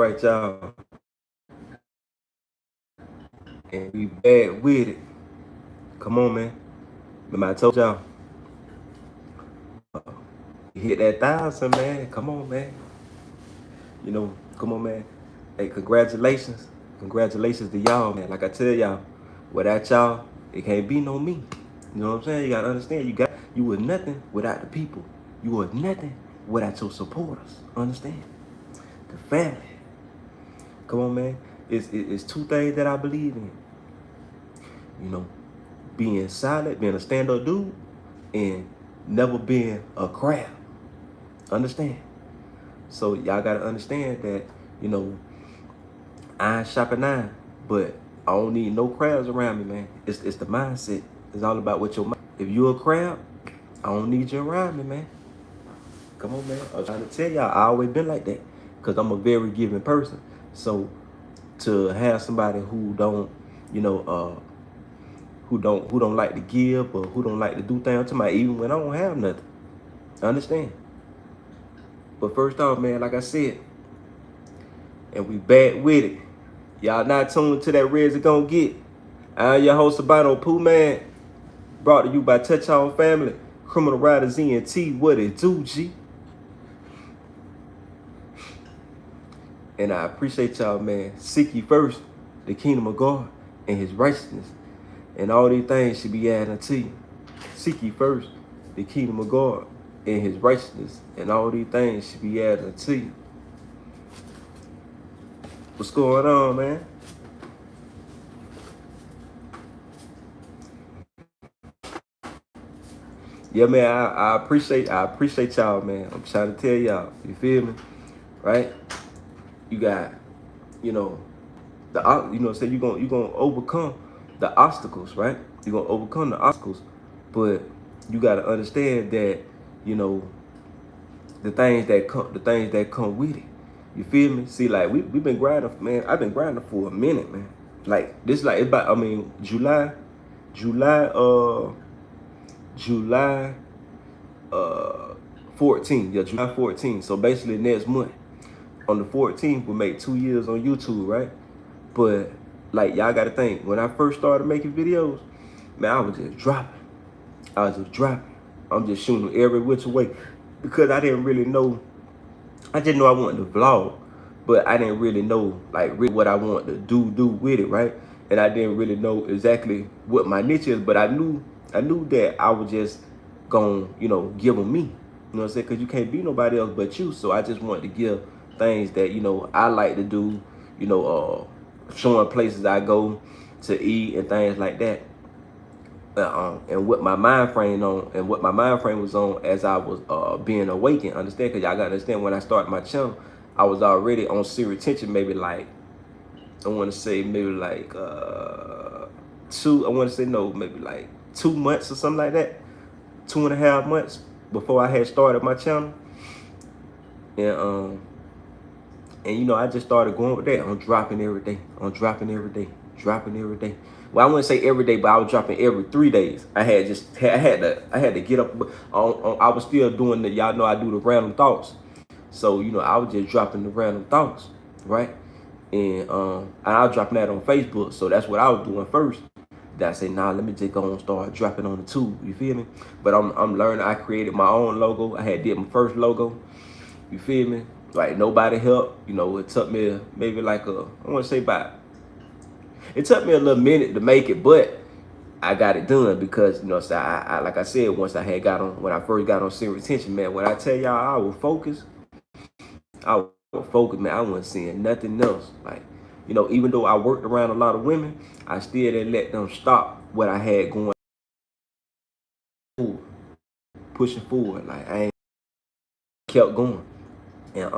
right, y'all. And we bad with it. Come on, man. Remember I told y'all, you hit that 1,000, man. Come on, man. Come on, man. Hey, congratulations. Congratulations to y'all, man. Like I tell y'all, without y'all, it can't be no me. You know what I'm saying? You gotta understand, you were nothing without the people. You were nothing without your supporters. Understand? The family. Come on, man. It's two things that I believe in. You know, being solid, being a stand-up dude, and never being a crab. Understand? So y'all gotta understand that, you know, iron sharpen iron, but I don't need no crabs around me, man. It's the mindset. It's all about what your mind. If you're a crab, I don't need you around me, man. Come on, man. I'm trying to tell y'all, I always been like that, cause I'm a very giving person. So to have somebody who don't, you know, who don't like to give or who don't like to do things to me, even when I don't have nothing. Understand? But first off, man, like I said, and we back with it. Y'all not tuned to that Reds It Gon' Get. I'm your host, Sabino Pooh, man. Brought to you by Touch On Family, Criminal Riders ENT. What it do, G? And I appreciate y'all, man. Seek ye first the kingdom of God and his righteousness. And all these things should be added unto you. Seek ye first the kingdom of God and his righteousness. And all these things should be added unto you. What's going on, man? Yeah, man, I appreciate y'all, man. I'm trying to tell y'all, you feel me? Right? You got, you know, say you're gonna overcome the obstacles, right? You're gonna overcome the obstacles, but you gotta understand that, you know, the things that come with it. You feel me? See, like we've been grinding, man. I've been grinding for a minute, man. Like this, like it's about, I mean, July, July 14th. Yeah, July 14th. So basically next month, on the 14th, we'll make 2 years on YouTube, right? But like y'all gotta think, when I first started making videos, man, I was just dropping. I'm just shooting every which way because I didn't really know. I just know I wanted to vlog, but I didn't really know like really what I wanted to do with it, right? And I didn't really know exactly what my niche is, but I knew that I was just gonna, you know, give them me. You know what I'm saying? Because you can't be nobody else but you. So I just wanted to give things that, you know, I like to do, you know, showing places I go to eat and things like that. And what my mind frame was on as I was being awakened. Understand? Because y'all gotta understand, when I started my channel, I was already on serious tension. Maybe like, I want to say maybe like maybe like 2 months or something like that, 2.5 months before I had started my channel. And you know, I just started going with that. I'm dropping every day. Dropping every day. Well, I wouldn't say every day, but I was dropping every 3 days. I had to get up. I was still doing the, y'all know I do the random thoughts. So, you know, I was just dropping the random thoughts, right? And I was dropping that on Facebook. So that's what I was doing first. Then I said, nah, let me just go and start dropping on the tube. You feel me? But I'm learning. I created my own logo. I did my first logo. You feel me? Like nobody helped. You know, it took me maybe like it took me a little minute to make it, but I got it done because, you know, so I like I said, when I first got on serious attention, man, when I tell y'all I was focused, man. I wasn't seeing nothing else. Like, you know, even though I worked around a lot of women, I still didn't let them stop what I had going forward, pushing forward. Like I ain't kept going. And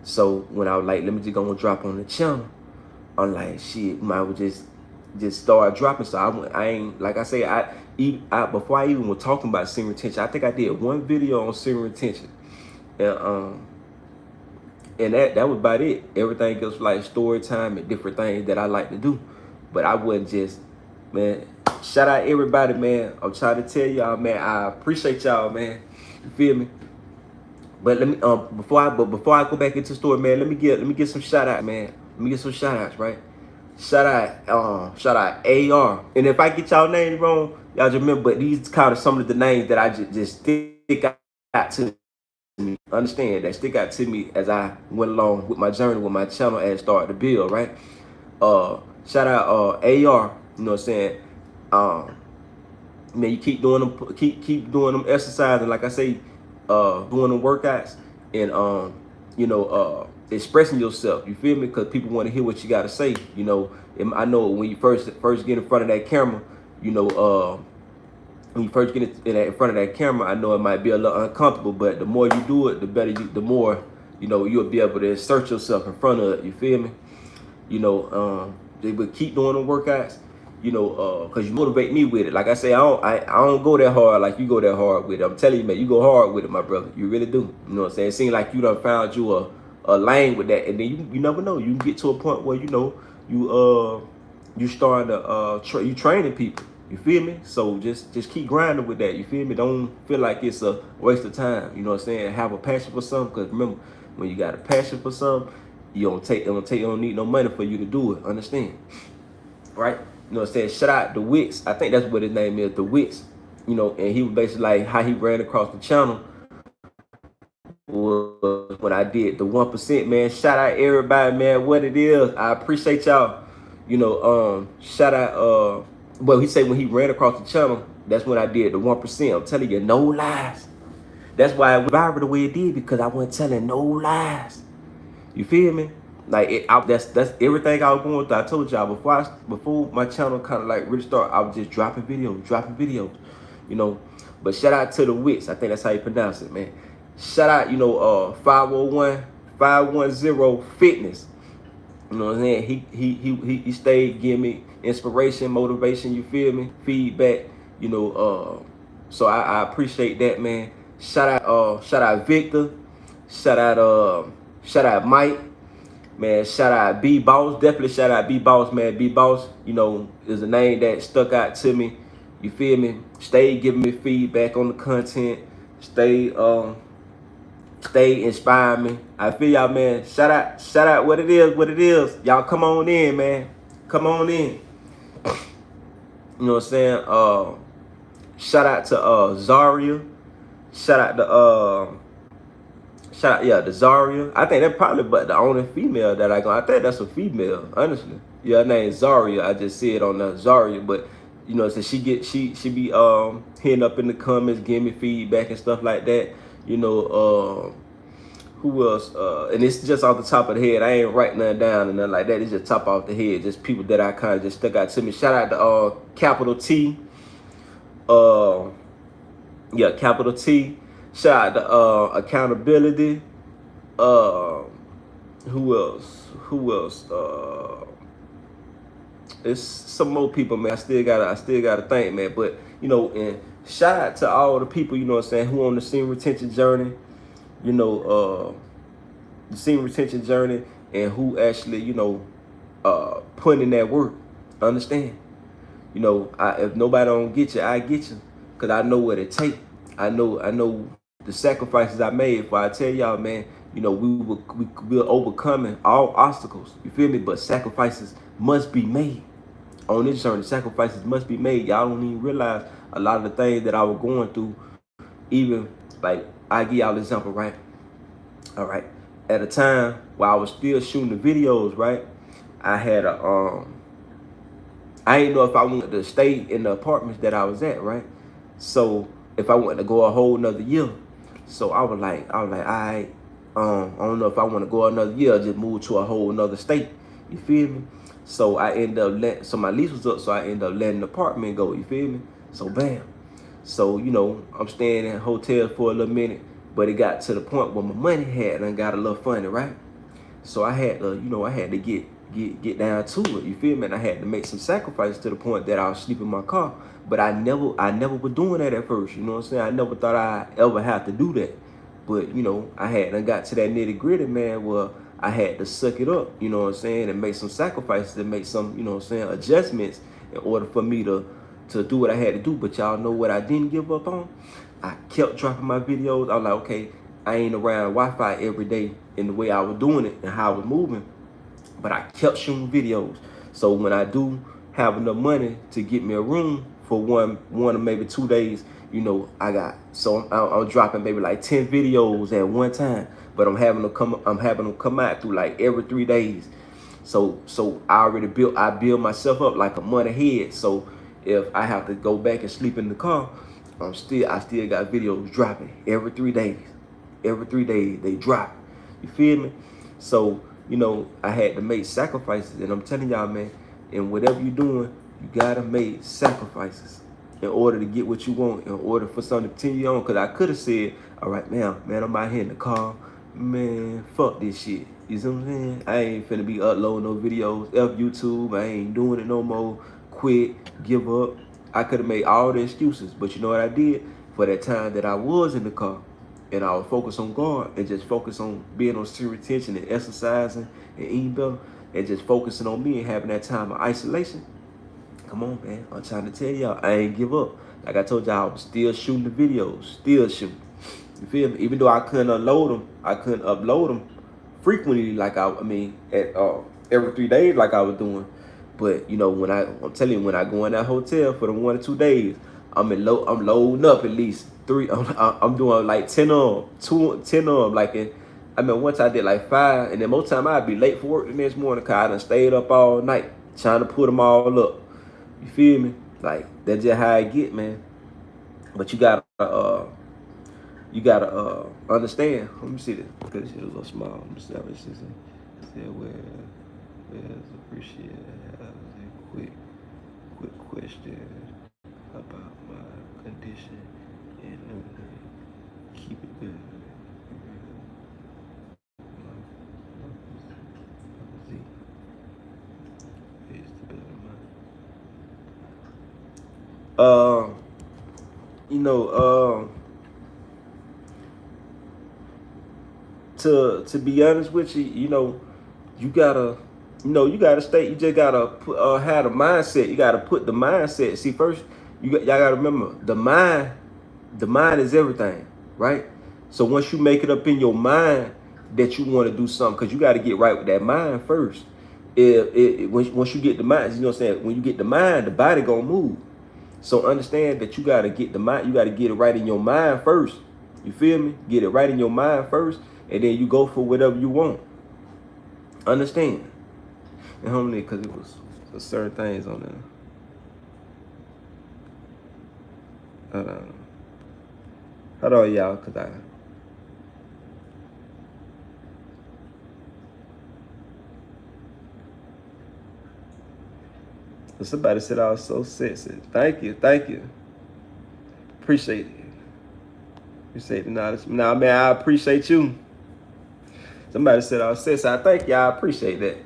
so when I was like, let me just go and drop on the channel, I'm like, shit, I would just start dropping. So I ain't, like I say, before I even was talking about senior retention, I think I did one video on senior retention. And that was about it. Everything else was like story time and different things that I like to do. But I wouldn't just, man, shout out everybody, man. I'm trying to tell y'all, man, I appreciate y'all, man. You feel me? But let me before I go back into the story, man, let me get some shout outs, man. Let me get some shout outs, right? Shout out AR. And if I get y'all names wrong, y'all just remember, but these kind of some of the names that I just stick out to me. Understand that stick out to me as I went along with my journey with my channel and started to build, right? Shout out AR, you know what I'm saying? Man, you keep doing them, keep doing them exercises, like I say, doing them workouts, and expressing yourself. You feel me? Because people want to hear what you got to say. You know, and I know when you first get in front of that camera, you know, when you first get in front of that camera, I know it might be a little uncomfortable, but the more you do it, the better the more, you know, you'll be able to insert yourself in front of it. You feel me? You know, they would keep doing the workouts, you know, because you motivate me with it. Like I say, I don't go that hard like you go that hard with it. I'm telling you, man, you go hard with it, my brother. You really do. You know what I'm saying? It seems like you done found you a lane with that, and then you never know. You can get to a point where, you know, you starting to you training people. You feel me? So just keep grinding with that. You feel me? Don't feel like it's a waste of time. You know what I'm saying? Have a passion for something. Because remember, when you got a passion for something, you don't need no money for you to do it. Understand? Right? You know what I'm saying? Shout out the Wits. I think that's what his name is, the Wits. You know, and he was basically like how he ran across the channel was when I did the 1%, man. Shout out everybody, man. What it is. I appreciate y'all. You know, shout out well, he said when he ran across the channel, that's when I did the 1%. I'm telling you, no lies. That's why it went viral the way it did, because I wasn't telling no lies. You feel me? Like that's everything I was going through. I told y'all before my channel kind of like really started, I was just dropping videos, you know. But shout out to the Wits. I think that's how you pronounce it, man. Shout out, you know, 510 Fitness. You know what I'm saying? He stayed giving me inspiration, motivation, you feel me? Feedback, you know, so I appreciate that, man. Shout out Victor. Shout out Mike. Man, shout out B Boss. Definitely shout out B Boss, man. B Boss, you know, is a name that stuck out to me. You feel me? Stay giving me feedback on the content. Stay inspiring me. I feel y'all, man. Shout out what it is. Y'all come on in, man. Come on in. You know what I'm saying? Shout out to Zaria. Shout out to Zaria. I think that's probably but the only female that I think that's a female, honestly. Yeah, her name is Zaria. I just see it on the Zaria, but you know, so she be hitting up in the comments, giving me feedback and stuff like that. You know, who else? And it's just off the top of the head. I ain't writing nothing down and nothing like that. It's just top off the head. Just people that I kind of just stuck out to me. Shout out to Capital T. Yeah, Capital T. Shout out to Accountability. Who else? It's some more people, man. I still gotta thank, man. But you know, and shout out to all the people, you know what I'm saying, who on the scene retention journey, you know, the scene retention journey, and who actually, you know, putting in that work. Understand? You know, if nobody don't get you, I get you, cause I know what it takes. I know the sacrifices I made. For I tell y'all, man, you know, we're overcoming all obstacles. You feel me? But sacrifices must be made. On this journey, sacrifices must be made. Y'all don't even realize a lot of the things that I was going through. Even like I give y'all an example, right? All right. At a time while I was still shooting the videos, right? I had I didn't know if I wanted to stay in the apartments that I was at, right? So if I wanted to go a whole nother year, so I was like, all right, I don't know if I want to go another year, just move to a whole nother state. You feel me? So I ended up so my lease was up, so I ended up letting the apartment go. You feel me? So bam. So you know, I'm staying in hotels for a little minute, but it got to the point where my money had and got a little funny, right? So I had to, you know, get down to it. You feel me? And I had to make some sacrifices to the point that I was sleeping in my car. But I never was doing that at first. You know what I'm saying? I never thought I ever have to do that. But you know, I got to that nitty gritty, man, where I had to suck it up. You know what I'm saying? And make some sacrifices and make some, you know what I'm saying, adjustments in order for me to do what I had to do. But y'all know what I didn't give up on? I kept dropping my videos. I was like, okay, I ain't around Wi-Fi every day in the way I was doing it and how I was moving, but I kept shooting videos. So when I do have enough money to get me a room for one or maybe 2 days, you know, I'm dropping maybe like 10 videos at one time, but I'm having them come out through like every 3 days. So I build myself up like a month ahead. So if I have to go back and sleep in the car, I still got videos dropping every 3 days. Every 3 days they drop. You feel me? So, you know, I had to make sacrifices, and I'm telling y'all, man, in whatever you're doing, you gotta make sacrifices in order to get what you want, in order for something to continue on. Cause I could have said, all right, man, I'm out here in the car, man, fuck this shit. You see what I'm saying? I ain't finna be uploading no videos, F YouTube, I ain't doing it no more, quit, give up. I could have made all the excuses, but you know what I did? For that time that I was in the car, and I was focused on God and just focus on being on serious tension and exercising and eating better and just focusing on me and having that time of isolation. Come on, man. I'm trying to tell y'all, I ain't give up. Like I told y'all, I was still shooting the videos, still shooting. You feel me? Even though I couldn't upload them frequently, like at every 3 days, like I was doing. But you know, I'm telling you, when I go in that hotel for the 1 or 2 days, I'm loading up at least three. I'm doing like 10 of them, 10 of them. Once I did like 5, and then most time I'd be late for work the next morning because I done stayed up all night trying to put them all up. You feel me? Like that's just how I get, man. But you gotta understand. Let me see this because it's a little small. Let me see how it says. Where's appreciated? A quick question about my condition and keep it good. You know, to be honest with you, you know, you gotta stay. You just gotta have the mindset. You gotta put the mindset. See, first, y'all gotta remember the mind. The mind is everything, right? So once you make it up in your mind that you want to do something, because you got to get right with that mind first. Once you get the mind, you know what I'm saying? When you get the mind, the body gonna move. So understand that you got to get the mind. You got to get it right in your mind first. You feel me? Get it right in your mind first, and then you go for whatever you want. Understand? And homely, because it was certain things on there. Hold on, y'all, because somebody said I was so sexy. Thank you. Appreciate it. Appreciate the knowledge. Nah, man, I appreciate you. Somebody said I was sexy. I thank y'all. I appreciate that.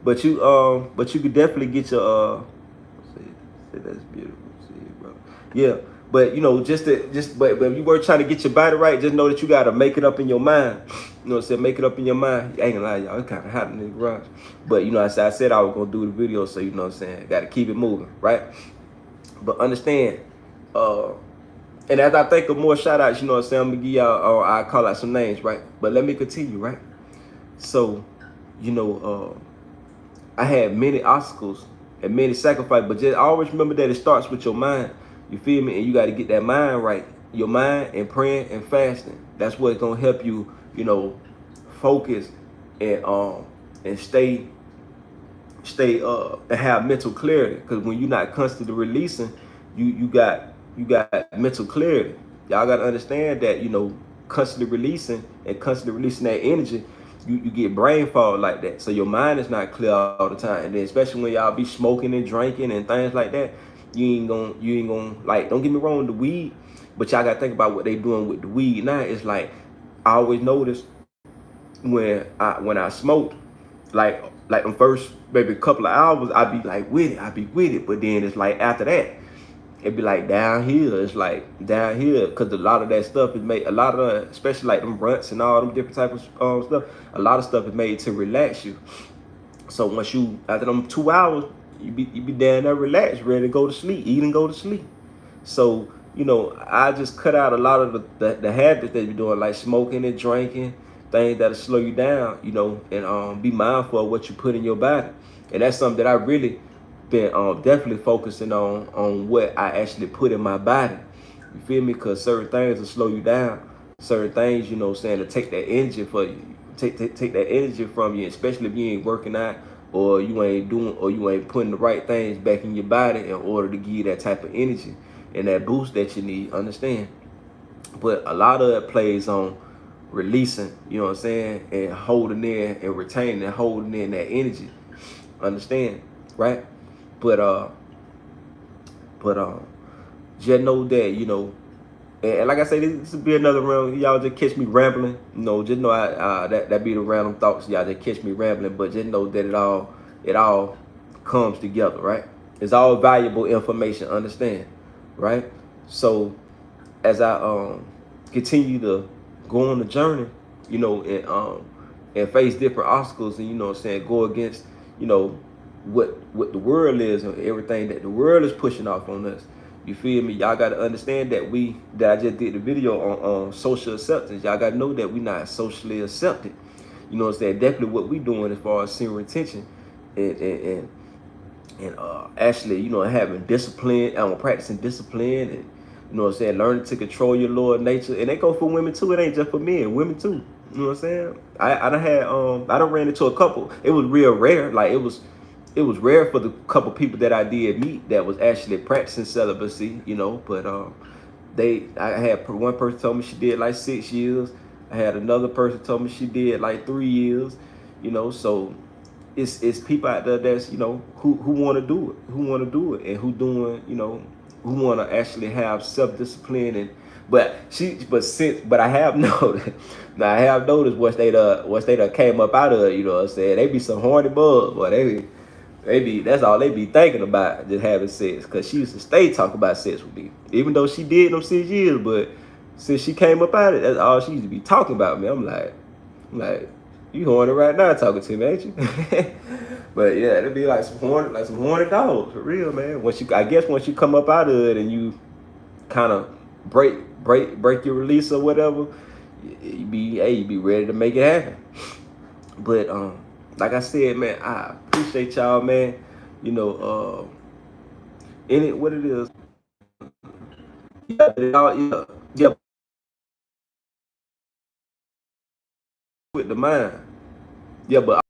But you could definitely get your say that's beautiful. See, bro. Yeah. But you know, but if you were trying to get your body right, just know that you gotta make it up in your mind. You know what I'm saying? Make it up in your mind. I ain't gonna lie, y'all, it's kinda hot in the garage. But you know, I said I was gonna do the video, so you know what I'm saying, gotta keep it moving, right? But understand, and as I think of more shout outs, you know what I'm saying, I'm gonna give y'all I call out some names, right? But let me continue, right? So, you know, I had many obstacles and many sacrifices, but just always remember that it starts with your mind. You feel me? And you got to get that mind right. Your mind and praying and fasting. That's what's gonna help you, you know, focus and stay and have mental clarity. Because when you're not constantly releasing, you got mental clarity. Y'all got to understand that, you know, constantly releasing that energy, you get brain fog like that. So your mind is not clear all the time. And then especially when y'all be smoking and drinking and things like that, you ain't gonna like, don't get me wrong, the weed, but y'all gotta think about what they doing with the weed now. It's like, I always notice when I smoked, like the first maybe couple of hours, I'd be like with it, but then it's like after that, it'd be like downhill. It's like downhill because a lot of that stuff is made. A lot of especially like them blunts and all them different types of stuff. A lot of stuff is made to relax you. So once you after them 2 hours, you be down there relaxed, ready to go to sleep, eat and go to sleep. So you know, I just cut out a lot of the habits that you're doing, like smoking and drinking, things that'll slow you down, you know, and be mindful of what you put in your body. And that's something that I really been definitely focusing on what I actually put in my body. You feel me? Because certain things will slow you down. Certain things, you know, saying to take that energy for you, take that energy from you, especially if you ain't working out or you ain't putting the right things back in your body in order to give you that type of energy and that boost that you need. Understand? But a lot of it plays on releasing, you know what I'm saying, and holding in and retaining and holding in that energy. Understand? Right? But but just know that, you know, and like I say, this will be another round. Y'all just catch me rambling. You know, just know that be the random thoughts. Y'all just catch me rambling, but just know that it all comes together, right? It's all valuable information. Understand, right? So as I continue to go on the journey, you know, and face different obstacles, and you know what I'm saying, go against, you know, what the world is and everything that the world is pushing off on us. You feel me? Y'all gotta understand that I just did the video on social acceptance. Y'all gotta know that we not socially accepted. You know what I'm saying? Definitely what we doing as far as seeing retention and actually, you know, having discipline, practicing discipline, and you know what I'm saying, learning to control your lower nature. And they go for women too. It ain't just for men, women too. You know what I'm saying? I done ran into a couple. It was real rare. Like it was rare for the couple people that I did meet that was actually practicing celibacy, you know. But I had one person told me she did like 6 years. I had another person told me she did like 3 years, you know. So it's people out there that's, you know, who want to do it, and who want to actually have self-discipline. And but I have noticed, now I have noticed once they done came up out of it, you know what I'm saying, they be some horny bugs, boy. That's all they be thinking about, just having sex. Cause she used to stay talking about sex with me, even though she did them 6 years. But since she came up out of it, that's all she used to be talking about me. I'm like, you horny right now talking to me, ain't you? But yeah, it'd be like some horny dogs for real, man. I guess once you come up out of it and you kind of break your release or whatever, you be ready to make it happen. But like I said, man, I appreciate y'all, man. You know, in it what it is. Yeah, with the mind. Yeah, but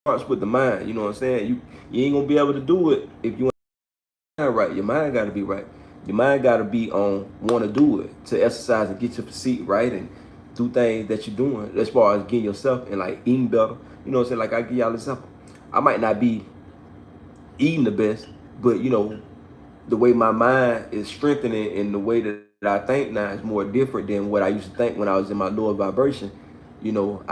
starts with the mind. You know what I'm saying? You ain't gonna be able to do it if you ain't right. Your mind gotta be right. Your mind gotta be on want to do it, to exercise and get your physique right and do things that you're doing as far as getting yourself and like eating better. You know what I'm saying? Like I give y'all an example. I might not be eating the best, but you know, the way my mind is strengthening and the way that I think now is more different than what I used to think when I was in my lower vibration. You know,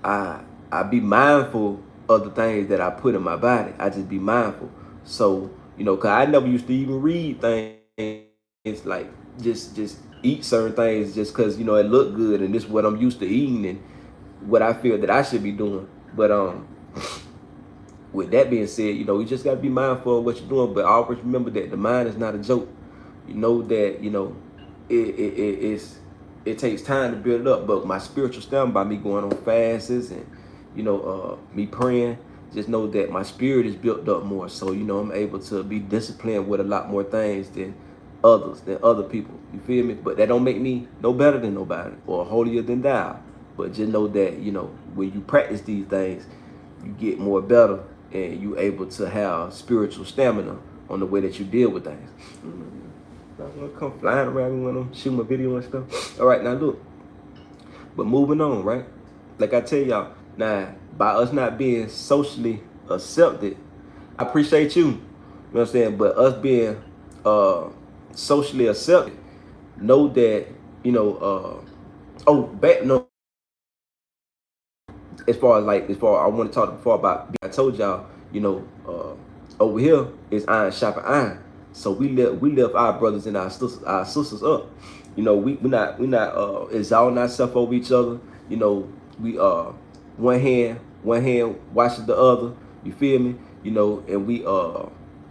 I be mindful of the things that I put in my body. I just be mindful. So, you know, cause I never used to even read things like just eat certain things just cause, you know, it looked good and this is what I'm used to eating and what I feel that I should be doing. But with that being said, you know, you just gotta be mindful of what you're doing, but always remember that the mind is not a joke. You know that, you know, it takes time to build it up, but my spiritual stamina by me going on fasts and, you know, me praying, just know that my spirit is built up more. So, you know, I'm able to be disciplined with a lot more things than other people. You feel me? But that don't make me no better than nobody or holier than thou. But just know that, you know, when you practice these things, you get more better and you able to have spiritual stamina on the way that you deal with things. I'm gonna come flying around when I'm shooting my video and stuff. All right, now look. But moving on, right? Like I tell y'all, now by us not being socially accepted, I appreciate you. You know what I'm saying? But us being socially accepted, know that, you know, no, I want to talk before about, I told y'all, you know, over here is iron sharper iron. So we lift our brothers and our sisters up. You know, we not exalting ourselves over each other. You know, we one hand washes the other. You feel me? You know, and we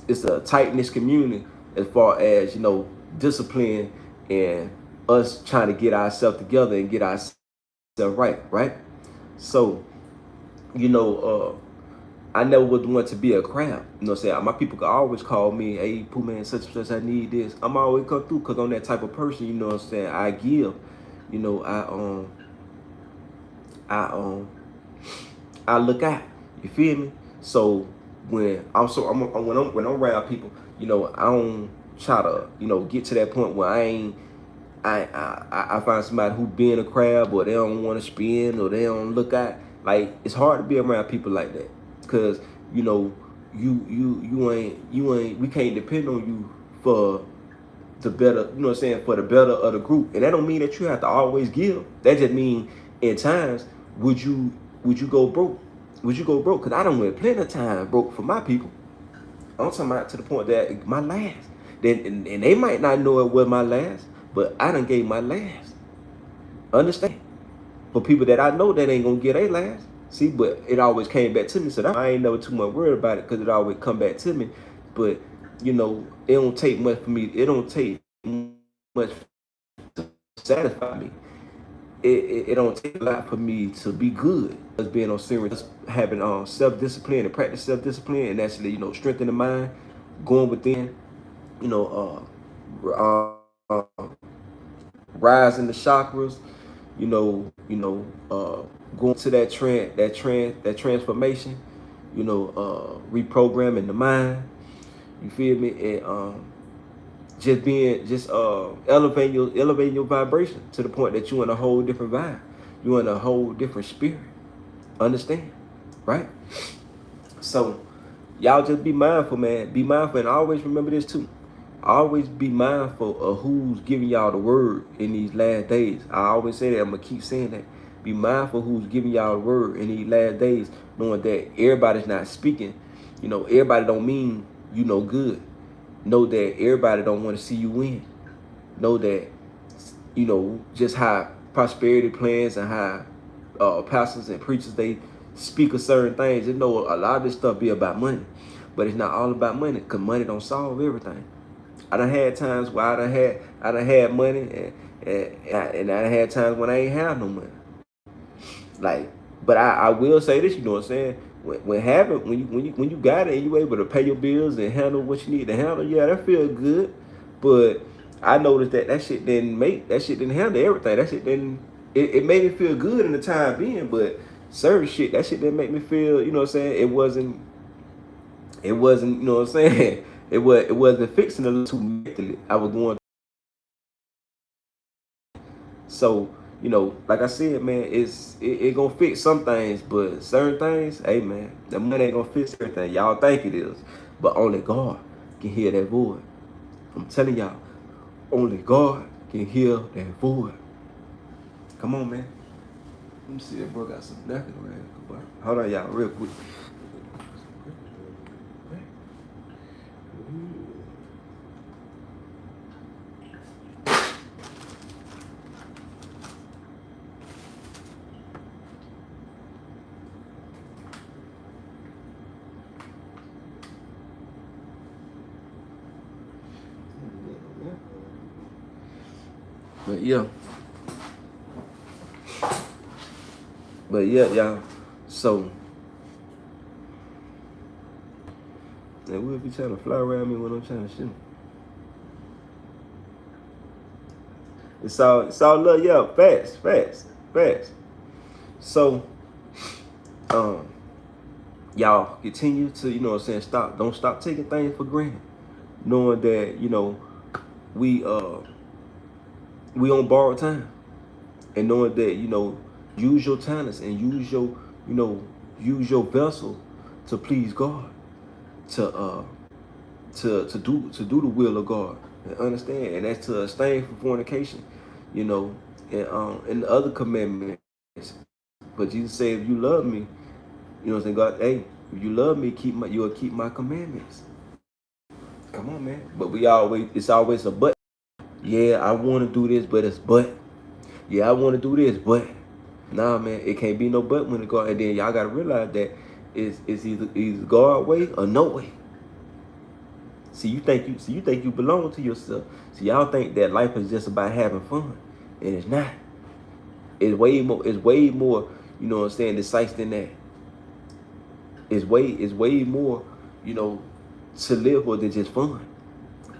it's a tight knit community as far as, you know, discipline and us trying to get ourselves together and get ourselves right, right? So, you know, I never would want to be a crab. You know what I'm saying? My people could always call me, hey, Pooh man, such and such, I need this. I'm always come through because I'm that type of person, you know what I'm saying? I give. You know, I I look out. You feel me? So when I'm around people, you know, I don't try to, you know, get to that point where I find somebody who being a crab or they don't want to spin or they don't look out. Like, it's hard to be around people like that because, you know, you ain't we can't depend on you for the better, you know what I'm saying, for the better of the group. And that don't mean that you have to always give. That just mean in times would you go broke? Would you go broke? Because I done went plenty of time broke for my people. I'm talking about to the point that my last. Then and they might not know it was my last, but I done gave my last. Understand? For people that I know that ain't gonna get a last. See, but it always came back to me. So I ain't never too much worried about it because it always come back to me. But you know, it don't take much for me. It don't take much to satisfy me. It don't take a lot for me to be good. Just being on serious, having self-discipline and practice self-discipline and actually, you know, strengthen the mind, going within, you know, rising the chakras, going to that transformation, reprogramming the mind. You feel me? And just elevating your vibration to the point that you're in a whole different vibe. You're in a whole different spirit. Understand? Right? So y'all just be mindful, man. Be mindful and always remember this too. Always be mindful of who's giving y'all the word in these last days. I always say that. I'm gonna keep saying that. Be mindful who's giving y'all the word in these last days, knowing that everybody's not speaking. You know, everybody don't mean you no good. Know that everybody don't want to see you win. Know that, you know, just how prosperity plans and how pastors and preachers, they speak of certain things. You know, a lot of this stuff be about money, but it's not all about money because money don't solve everything. I done had times where I done had money and I done had times when I ain't have no money. Like, but I will say this, you know what I'm saying? When you got it and you able to pay your bills and handle what you need to handle, yeah, that feel good. But I noticed that shit didn't handle everything. That shit didn't it made me feel good in the time being, but certain shit, that shit didn't make me feel, you know what I'm saying? It wasn't, you know what I'm saying? It wasn't fixing the too mentally. I was going. So, you know, like I said, man, it gonna fix some things, but certain things, hey man, the money ain't gonna fix everything. Y'all think it is, but only God can hear that void. I'm telling y'all, only God can hear that void. Come on, man. Let me see if bro got some napkin right here. Hold on, y'all, real quick. But yeah. But yeah, y'all. So, they will be trying to fly around me when I'm trying to shoot. It's all love, yeah, fast. So, um, y'all continue to, you know what I'm saying, don't stop taking things for granted. Knowing that, you know, we on borrowed time. And knowing that, you know, use your talents and use your vessel to please God. To do the will of God. And understand, and that's to abstain from fornication, you know, and the other commandments. But Jesus said, if you love me, you know what I'm saying, God, hey, if you love me, you'll keep my commandments. Come on, man. But it's always a but. Yeah, I want to do this, but it's but. Yeah, I want to do this, but. Nah, man, it can't be no but when it go. And then y'all gotta realize that it's either God way or no way. See, you think you belong to yourself. See, y'all think that life is just about having fun, and it's not. It's way more, you know what I'm saying, decisive than that. It's way more, you know, to live for than just fun.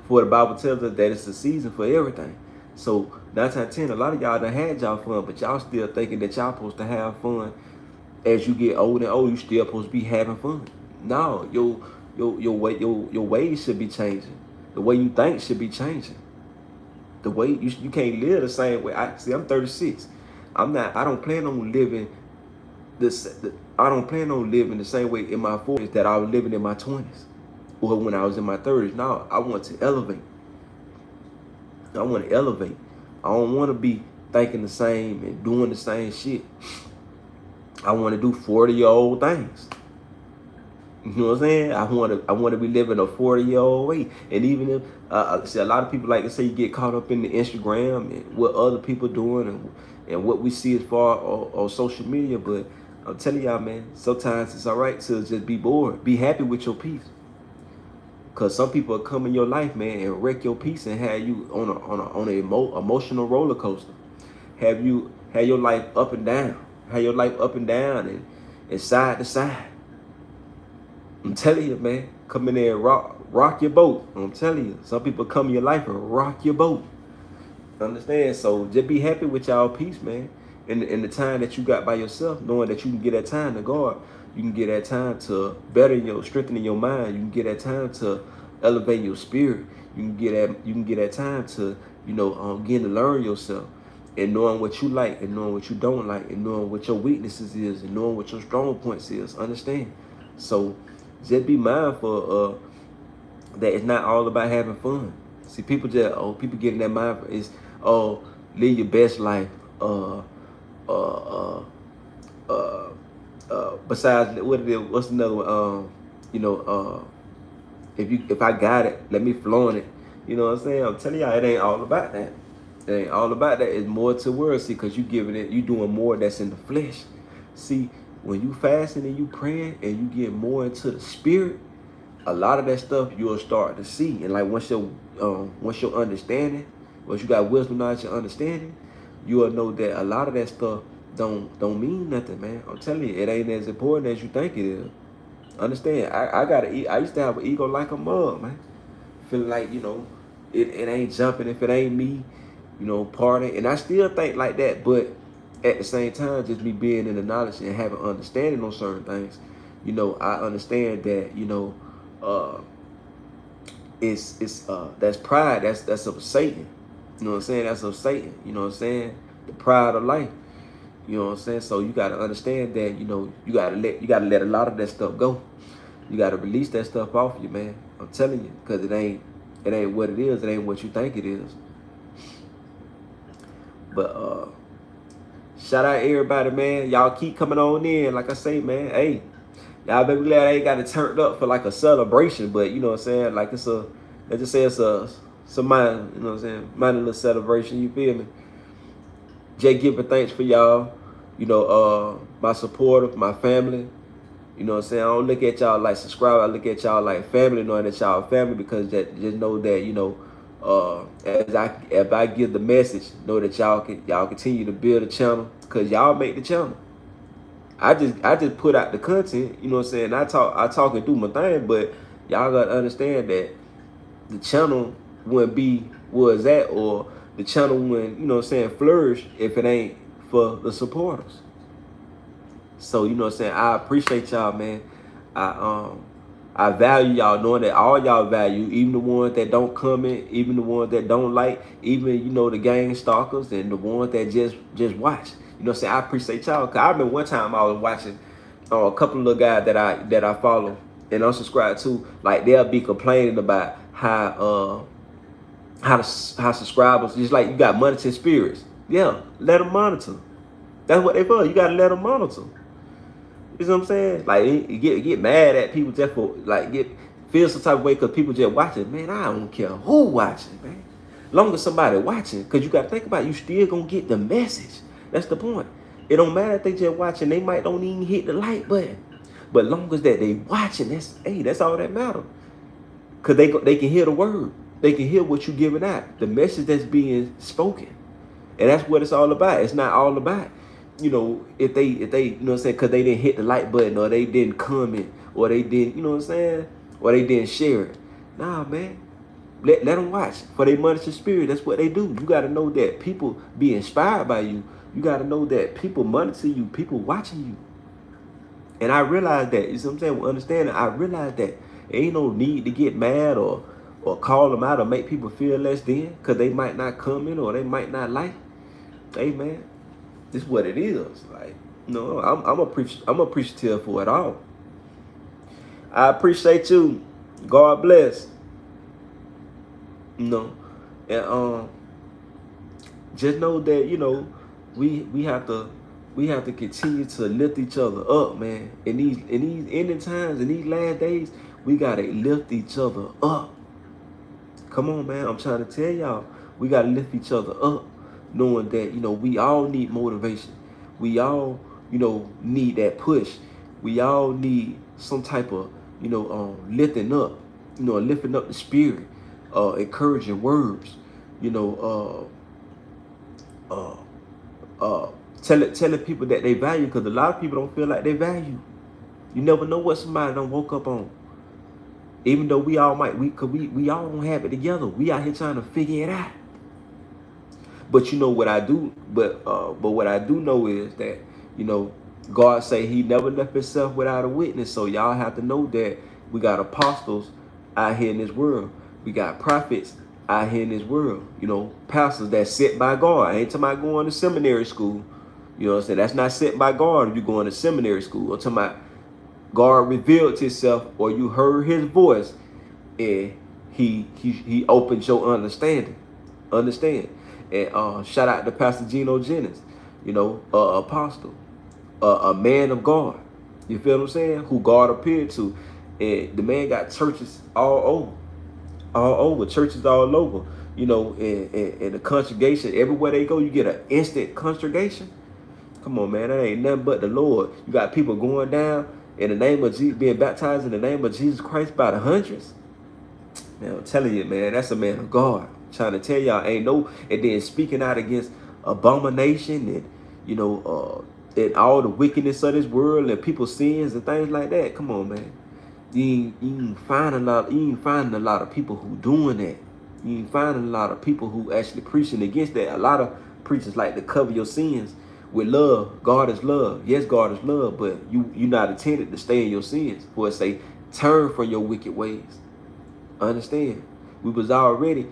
For the Bible tells us that it's a season for everything. So 9 times out of 10, a lot of y'all done had y'all fun, but y'all still thinking that y'all supposed to have fun as you get older and older. You still supposed to be having fun. No, your ways should be changing. The way you think should be changing. The way you can't live the same way. I'm 36. I don't plan on living I don't plan on living the same way in my 40s that I was living in my 20s or when I was in my 30s. No, I want to elevate. I want to elevate. I don't want to be thinking the same and doing the same shit. I want to do 40-year-old things. You know what I'm saying? I want to be living a 40-year-old way. And even if see, a lot of people like to say you get caught up in the Instagram and what other people doing and what we see as far on social media, but I'm telling y'all, man, sometimes it's all right to just be bored. Be happy with your peace. Cause some people come in your life, man, and wreck your peace and have you on a emotional roller coaster. Have your life up and down. Have your life up and down and side to side. I'm telling you, man, come in there and rock your boat. I'm telling you, some people come in your life and rock your boat. Understand? So just be happy with y'all peace, man. In the time that you got by yourself, knowing that you can get that time to God, you can get that time to strengthening your mind. You can get that time to elevate your spirit. You can get that time to, you know, getting to learn yourself and knowing what you like and knowing what you don't like and knowing what your weaknesses is and knowing what your strong points is. Understand? So just be mindful that it's not all about having fun. See, people get in that mind is live your best life. Besides what's another one? You know, if I got it, let me flaunt it. You know what I'm saying? I'm telling y'all, it ain't all about that. It ain't all about that. It's more to word. See, because you doing more that's in the flesh. See, when you fasting and you praying and you get more into the spirit, a lot of that stuff you'll start to see. And like once your understanding, once you got wisdom, knowledge, and understanding, you will know that a lot of that stuff don't mean nothing, man. I'm telling you, it ain't as important as you think it is. Understand? I used to have an ego like a mug, man. Feeling like, you know, it ain't jumping if it ain't me, you know, partying. And I still think like that, but at the same time, just me being in the knowledge and having understanding on certain things, you know, I understand that, you know, that's pride. That's of Satan. You know what I'm saying? That's of Satan. You know what I'm saying? The pride of life. You know what I'm saying? So you gotta understand that, you know, you gotta let a lot of that stuff go. You gotta release that stuff off you, man. I'm telling you, because it ain't what it is. It ain't what you think it is. But shout out everybody, man. Y'all keep coming on in. Like I say, man, hey, y'all be glad I ain't got it turned up for like a celebration, but you know what I'm saying? Like let's just say it's some minor, you know what I'm saying, minor little celebration, you feel me? Jay giving thanks for y'all, you know, my supporters, my family. You know what I'm saying? I don't look at y'all like subscribe. I look at y'all like family, knowing that y'all family, because just know that, you know, as I give the message, know that y'all continue to build the channel, because y'all make the channel. I just put out the content, you know what I'm saying? I talk and do my thing, but y'all gotta understand that the channel wouldn't be where it's at, or the channel wouldn't, you know what I'm saying, flourish if it ain't for the supporters. So, you know what I'm saying, I appreciate y'all, man. I value y'all, knowing that all y'all value, even the ones that don't comment, even the ones that don't like, even, you know, the gang stalkers and the ones that just watch. You know what I'm saying? I appreciate y'all. Cause I remember one time I was watching a couple of little guys that I follow and unsubscribe to, like they'll be complaining about how subscribers, just like you got monitoring spirits. Yeah, let them monitor. That's what they for. You gotta let them monitor. You know what I'm saying? Like you get mad at people just for like feel some type of way because people just watching. Man, I don't care who watching, man. Long as somebody watching, because you gotta think about it, you still gonna get the message. That's the point. It don't matter if they just watching, they might don't even hit the like button. But long as that they watching, that's all that matters. Because they can hear the word. They can hear what you're giving out. The message that's being spoken. And that's what it's all about. It's not all about, if they, you know what I'm saying, because they didn't hit the like button or they didn't comment or they didn't, you know what I'm saying, or they didn't share it. Nah, man. Let them watch. For they monitor spirit, that's what they do. You got to know that people be inspired by you. You got to know that people monitor you, people watching you. And I realized that, you see what I'm saying, with understanding, I realized that there ain't no need to get mad or call them out or make people feel less than because they might not come in or they might not like. Hey, man, this is what it is. Like, I'm appreciative for it all. I appreciate you. God bless. And just know that we have to continue to lift each other up, man. In these ending times, in these last days, we gotta lift each other up. Come on, man. I'm trying to tell y'all, we gotta lift each other up, knowing that we all need motivation. We all need that push. We all need some type of lifting up, lifting up the spirit. Encouraging words, telling people that they value, because a lot of people don't feel like they value. You never know what somebody done woke up on. Even though we all might, we all don't have it together. We out here trying to figure it out. But what I do, but what I do know is that God say He never left Himself without a witness. So y'all have to know that we got apostles out here in this world. We got prophets out here in this world, pastors that's sent by God. I ain't talking about going to seminary school. You know what I'm saying? That's not sent by God if you're going to seminary school. I'm talking about God revealed Himself, or you heard His voice and He opened your understanding. Understand? And shout out to Pastor Geno Jennings, apostle, a man of God. You feel what I'm saying? Who God appeared to. And the man got churches all over, churches all over, and the congregation, everywhere they go, you get an instant congregation. Come on, man, that ain't nothing but the Lord. You got people going down in the name of Jesus, being baptized in the name of Jesus Christ by the hundreds. Man, I'm telling you, man, that's a man of God. I'm trying to tell y'all, and then speaking out against abomination and, and all the wickedness of this world and people's sins and things like that. Come on, man. You ain't finding a lot of people who doing that. You ain't finding a lot of people who actually preaching against that. A lot of preachers like to cover your sins with love. God is love. Yes, God is love, but you're not intended to stay in your sins. For it say, turn from your wicked ways. Understand? We was already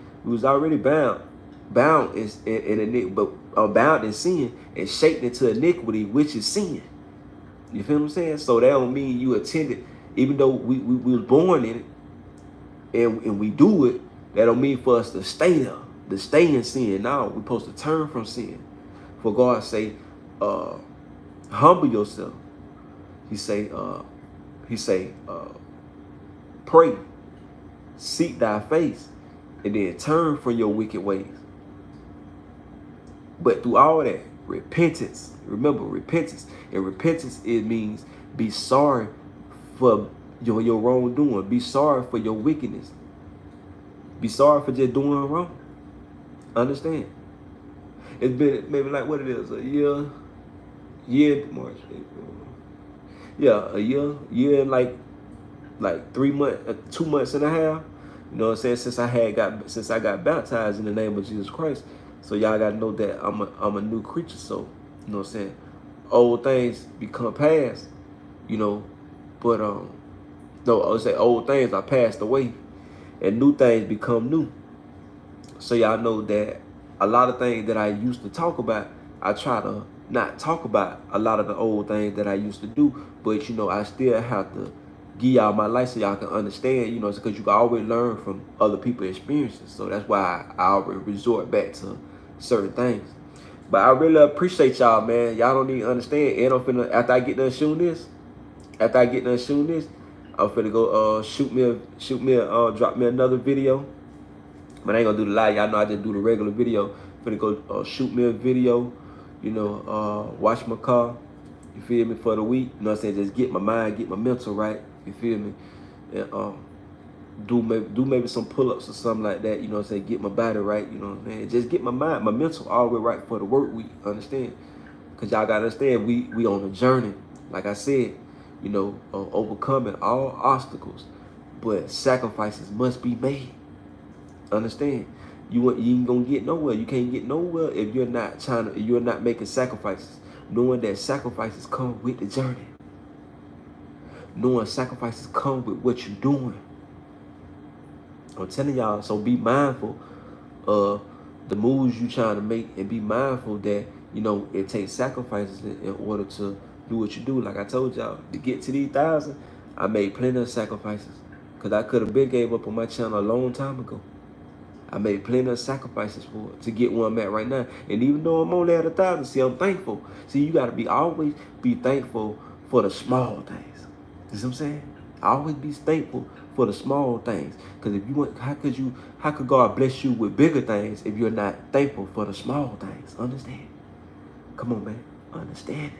bound in sin and shaped into iniquity, which is sin. You feel what I'm saying? So that don't mean you attended. Even though we was born in it and we do it, that don't mean for us to stay there, to stay in sin. Now we're supposed to turn from sin. For God say, humble yourself. He say, pray, seek thy face, and then turn from your wicked ways. But through all that, repentance. Remember, repentance. And repentance, it means be sorry for your wrongdoing. Be sorry for your wickedness. Be sorry for just doing wrong. Understand? It's been maybe like what it is, a year, March, April. Yeah, a year and like 3 months, 2 months and a half. You know what I'm saying? Since I got baptized in the name of Jesus Christ. So y'all gotta know that I'm a new creature. So you know what I'm saying? Old things become past. But no, I would say old things are passed away and new things become new. So y'all know that a lot of things that I used to talk about, I try to not talk about a lot of the old things that I used to do, but I still have to give y'all my life so y'all can understand, because you can always learn from other people's experiences. So that's why I always resort back to certain things. But I really appreciate y'all, man. Y'all don't need to understand. And I'm finna, after I get done shooting this, I'm finna go drop me another video. But I ain't gonna do the live. Y'all know I just do the regular video. Finna go shoot me a video, wash my car, you feel me, for the week. You know what I'm saying? Just get my mind, get my mental right, you feel me? And do maybe some pull-ups or something like that, you know what I'm saying? Get my body right, you know what I'm saying? Just get my mind, my mental all the way right for the work week, understand? Cause y'all gotta understand, we on a journey, like I said, you know, overcoming all obstacles, but sacrifices must be made. Understand? You ain't gonna get nowhere. You can't get nowhere if you're not if you're not making sacrifices. Knowing that sacrifices come with the journey. Knowing sacrifices come with what you're doing. I'm telling y'all, so be mindful of the moves you trying to make, and be mindful that, you know, it takes sacrifices in order to do what you do. Like I told y'all, to get to these 1,000, I made plenty of sacrifices. Cause I could have been gave up on my channel a long time ago. I made plenty of sacrifices for it to get where I'm at right now. And even though I'm only at 1,000, see, I'm thankful. See, you gotta always be thankful for the small things. You see what I'm saying? Always be thankful for the small things. Because if you want, how could God bless you with bigger things if you're not thankful for the small things? Understand? Come on, man. Understand it.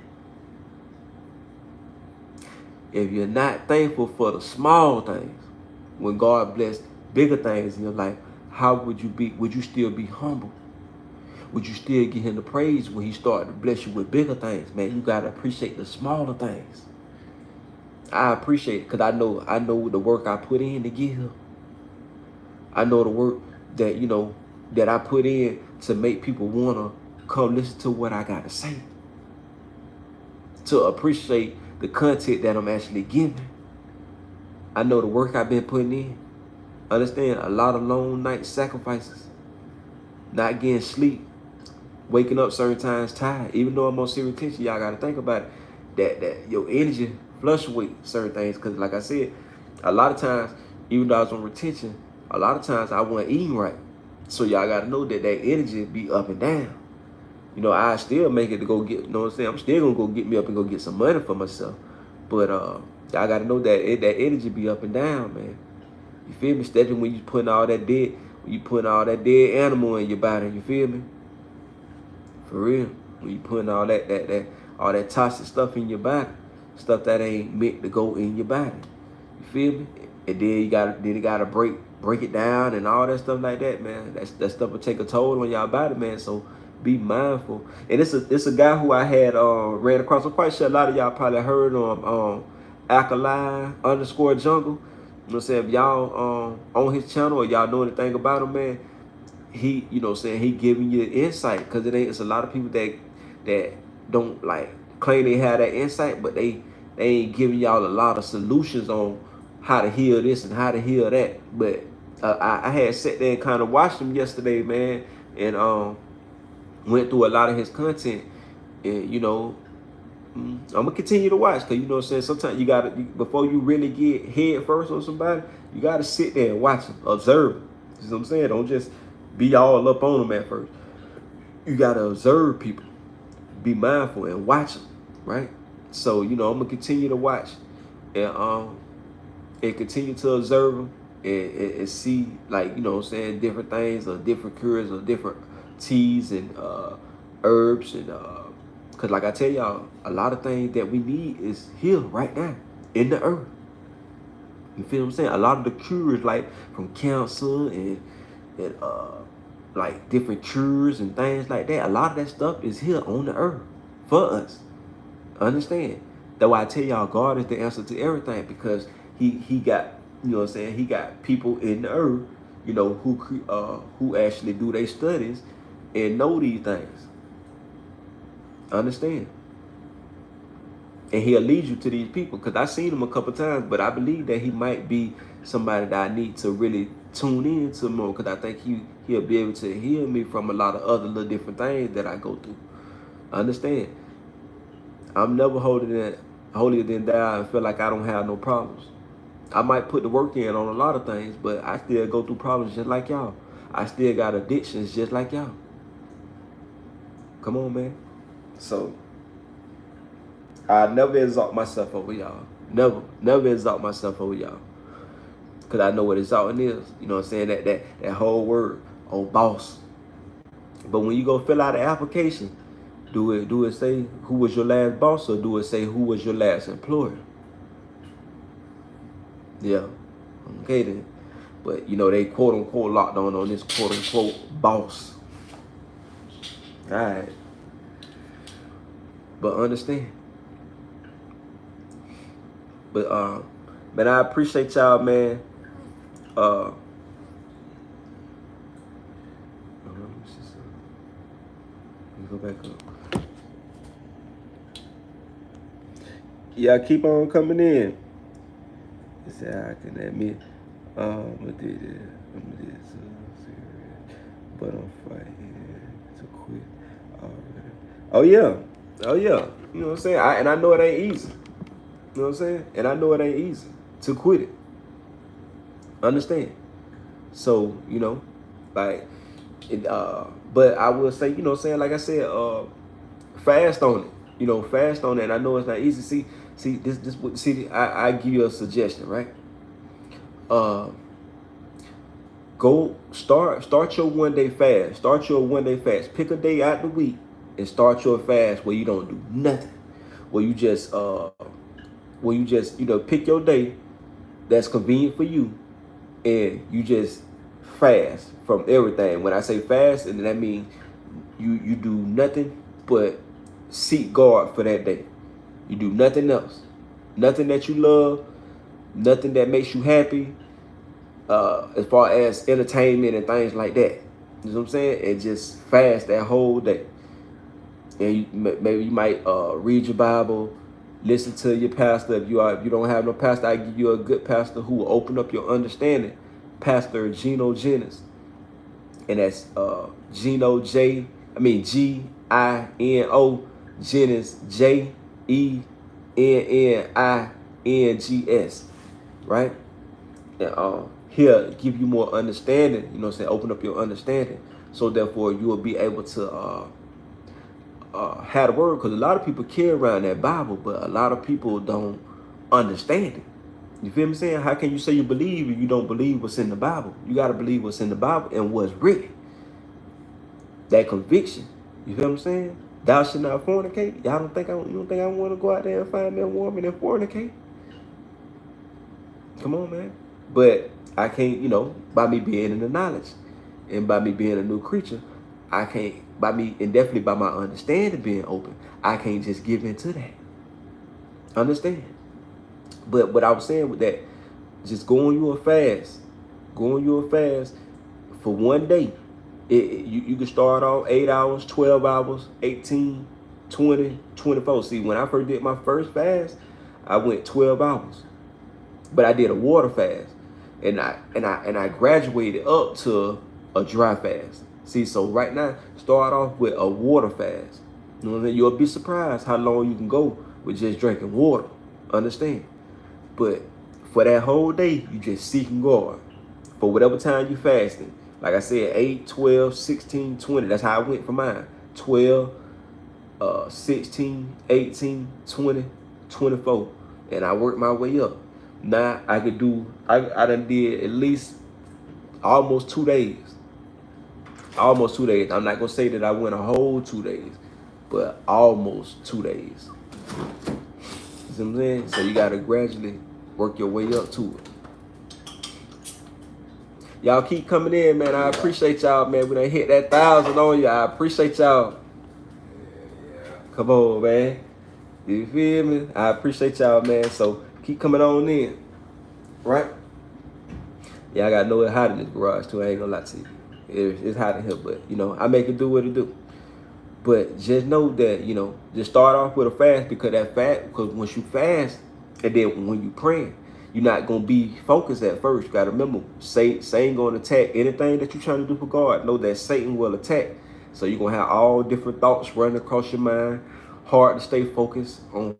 If you're not thankful for the small things, when God blessed bigger things in your life, how would you be? Would you still be humble? Would you still give him the praise when he started to bless you with bigger things? Man, you gotta appreciate the smaller things. I appreciate it because I know the work I put in to get here. I know the work that, you know, that I put in to make people wanna come listen to what I gotta say. To appreciate the content that I'm actually giving. I know the work I've been putting in. Understand, a lot of long night sacrifices. Not getting sleep. Waking up certain times tired. Even though I'm on serious tension, y'all gotta think about it. That your energy fluctuates certain things. Cause like I said, a lot of times, even though I was on retention, a lot of times I wasn't eating right. So y'all gotta know that energy be up and down. You know, I still make it to go get, you know what I'm saying? I'm still gonna go get me up and go get some money for myself. But y'all gotta know that that energy be up and down, man. You feel me? Especially when you putting all that dead animal in your body, you feel me? For real. When you putting all that toxic stuff in your body, stuff that ain't meant to go in your body. You feel me? And then you gotta break it down and all that stuff like that, man. That stuff will take a toll on y'all body, man. So be mindful. And it's a guy who I had ran across. I'm quite sure a lot of y'all probably heard Alkaline _jungle. You know what I'm saying? If y'all on his channel or y'all know anything about him, man, he, you know what I'm saying, he giving you insight. Because it's a lot of people that don't like claim they have that insight, but they ain't giving y'all a lot of solutions on how to heal this and how to heal that. But I had sat there and kind of watched him yesterday, man, and went through a lot of his content. And you know, I'm gonna continue to watch, because you know what I'm saying, sometimes you gotta, before you really get head first on somebody, you gotta sit there and watch them, observe them. You know what I'm saying? Don't just be all up on them at first. You gotta observe people, be mindful, and watch them, right? So, you know, I'm gonna continue to watch and continue to observe them and see, like, you know what I'm saying, different things or different cures or different teas and herbs and because like I tell y'all, a lot of things that we need is here right now in the earth. You feel what I'm saying? A lot of the cures, like from cancer and like different cures and things like that, a lot of that stuff is here on the earth for us. Understand? That's why I tell y'all, God is the answer to everything, because he got, you know what I'm saying, he got people in the earth, you know, who actually do their studies and know these things. Understand? And he'll lead you to these people, because I've seen him a couple times, but I believe that he might be somebody that I need to really tune in to more, because I think he'll be able to heal me from a lot of other little different things that I go through. Understand? I'm never holier than thou and feel like I don't have no problems. I might put the work in on a lot of things, but I still go through problems just like y'all. I still got addictions just like y'all. Come on, man. So I never exalt myself over y'all. Never exalt myself over y'all. Because I know what exalting is. You know what I'm saying? That whole word, oh boss. But when you go fill out an application, do it say who was your last boss, or do it say who was your last employer? Yeah. Okay then. But you know, they quote unquote locked on this quote unquote boss. All right, but understand. But man, I appreciate y'all, man. Let me go back up. Yeah, keep on coming in. They say I can admit, I did it. But I'm fighting to quit already. Oh yeah, oh yeah. You know what I'm saying? And I know it ain't easy. You know what I'm saying? And I know it ain't easy to quit it. Understand? So you know, like, it, but I will say, you know what I'm saying? Like I said, fast on it. You know, fast on it. And I know it's not easy. See, see, I give you a suggestion, right? Uh, Go start your 1 day fast. Start your 1 day fast. Pick a day out the week and start your fast where you don't do nothing. Where you just pick your day that's convenient for you and you just fast from everything. When I say fast, and that means you do nothing but seek God for that day. You do nothing else. Nothing that you love, nothing that makes you happy, as far as entertainment and things like that. You know what I'm saying? And just fast that whole day. And maybe you might read your Bible, listen to your pastor. If you don't have no pastor, I give you a good pastor who will open up your understanding. Pastor Gino Jennings, and that's Gino Gino Jennings Jennings, right? And he'll give you more understanding. You know what I'm saying? Open up your understanding, so therefore you will be able to have the word, because a lot of people carry around that Bible, but a lot of people don't understand it. You feel me saying? How can you say you believe if you don't believe what's in the Bible? You got to believe what's in the Bible and what's written. That conviction. You feel what I'm saying? Thou shalt not fornicate. Y'all don't think you don't think I want to go out there and find me a woman and fornicate? Come on, man. But I can't, by me being in the knowledge and by me being a new creature, I can't, and definitely by my understanding being open, I can't just give into that. Understand? But what I was saying with that, just go on you a fast. Go on you a fast for 1 day. You can start off 8 hours, 12 hours, 18, 20, 24. See, when I first did my first fast, I went 12 hours. But I did a water fast. And I graduated up to a dry fast. See, so right now, start off with a water fast. You know what I mean? You'll be surprised how long you can go with just drinking water. Understand? But for that whole day, you just seeking God. For whatever time you fasting. Like I said, 8, 12, 16, 20. That's how I went for mine. 12, 16, 18, 20, 24. And I worked my way up. Now I could do, I done did at least almost 2 days. Almost 2 days. I'm not going to say that I went a whole 2 days, but almost 2 days. You see what I'm saying? So you got to gradually work your way up to it. Y'all keep coming in, man. I appreciate y'all, man. We done hit that 1,000 on you. I appreciate y'all. Come on, man. You feel me? I appreciate y'all, man. So keep coming on in. Right? Yeah, I got to know it's hot in this garage, too. I ain't going to lie to you. It's hot in here, but, I make it do what it do. But just know that, just start off with a fast, because once you fast, and then when you praying, you're not going to be focused at first. You got to remember, Satan going to attack anything that you're trying to do for God. Know that Satan will attack. So you're going to have all different thoughts running across your mind. Hard to stay focused on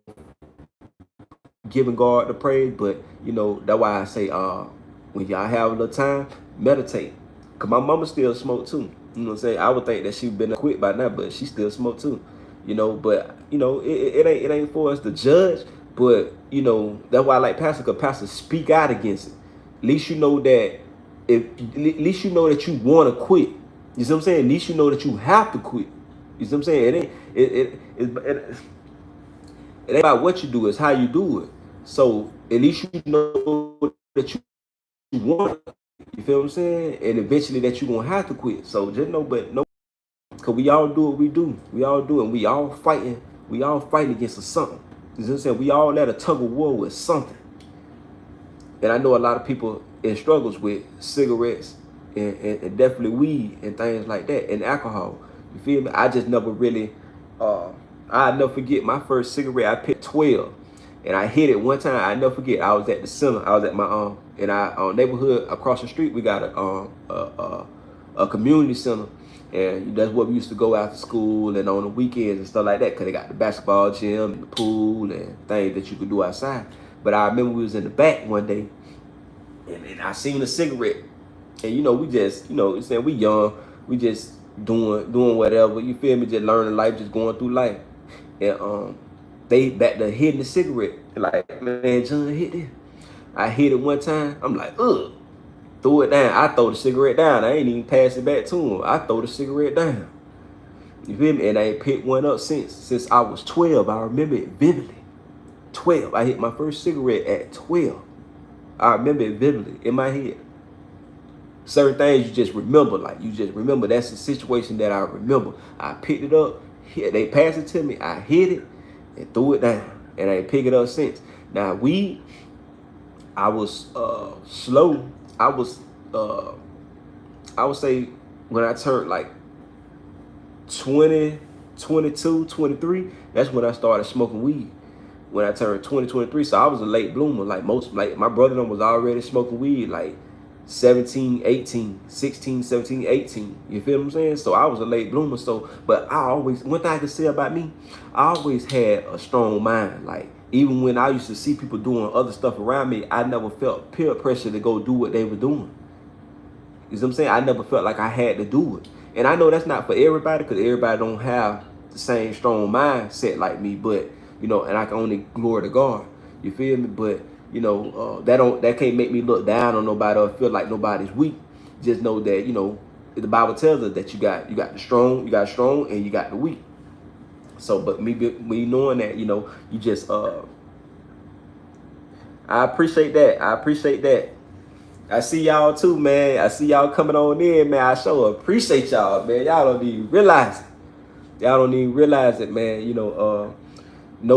giving God the praise. But, that's why I say, when y'all have a little time, meditate. Because my mama still smoke too. You know what I'm saying? I would think that she'd been quit by now, but she still smoke too. But, it ain't for us to judge. But, that's why I like pastor, because pastors speak out against it. At least you know that at least you know that you want to quit. You see what I'm saying? At least you know that you have to quit. You see what I'm saying? It ain't about what you do, it's how you do it. So at least you know that you want it. You You feel what I'm saying? And eventually that you're gonna have to quit. So just know, but no, cause we all do what we do. We all do it. And we all fighting. We all fighting against something. You know what I'm saying? We all at a tug of war with something. And I know a lot of people in struggles with cigarettes and definitely weed and things like that and alcohol. You feel me? I just never really, I'll never forget my first cigarette. I picked 12 and I hit it one time. I never forget. I was at the center. I was at my in our neighborhood across the street. We got a community center, and that's where we used to go after school and on the weekends and stuff like that. Cause they got the basketball gym and the pool and things that you could do outside. But I remember we was in the back one day, and I seen a cigarette, and you know we just saying we young, we just doing whatever. You feel me? Just learning life, just going through life, and they back there hitting the cigarette. Like, man, John hit this. I hit it one time. I'm like, ugh. Threw it down. I throw the cigarette down. I ain't even pass it back to him. I throw the cigarette down. You feel me? And I ain't picked one up since I was 12. I remember it vividly. 12. I hit my first cigarette at 12. I remember it vividly in my head. Certain things you just remember. Like, you just remember. That's the situation that I remember. I picked it up. They passed it to me. I hit it and threw it down. And I ain't pick it up since. Now, weed, I was slow. I would say when I turned like 20, 22, 23, that's when I started smoking weed. When I turned 20, 23, so I was a late bloomer. Like my brother was already smoking weed like 17, 18, 16, 17, 18. You feel what I'm saying? So I was a late bloomer. So, but one thing I can say about me, I always had a strong mind. Like, even when I used to see people doing other stuff around me, I never felt peer pressure to go do what they were doing. You know what I'm saying? I never felt like I had to do it. And I know that's not for everybody, because everybody don't have the same strong mindset like me, but, you know, and I can only glory to God. You feel me? But, you know, that can't make me look down on nobody or feel like nobody's weak. Just know that, you know, the Bible tells us that you got the strong, and you got the weak. So, but me knowing that, you know, you just, I appreciate that. I appreciate that. I see y'all too, man. I see y'all coming on in, man. I sure appreciate y'all, man. Y'all don't even realize it. Y'all don't even realize it, man. You know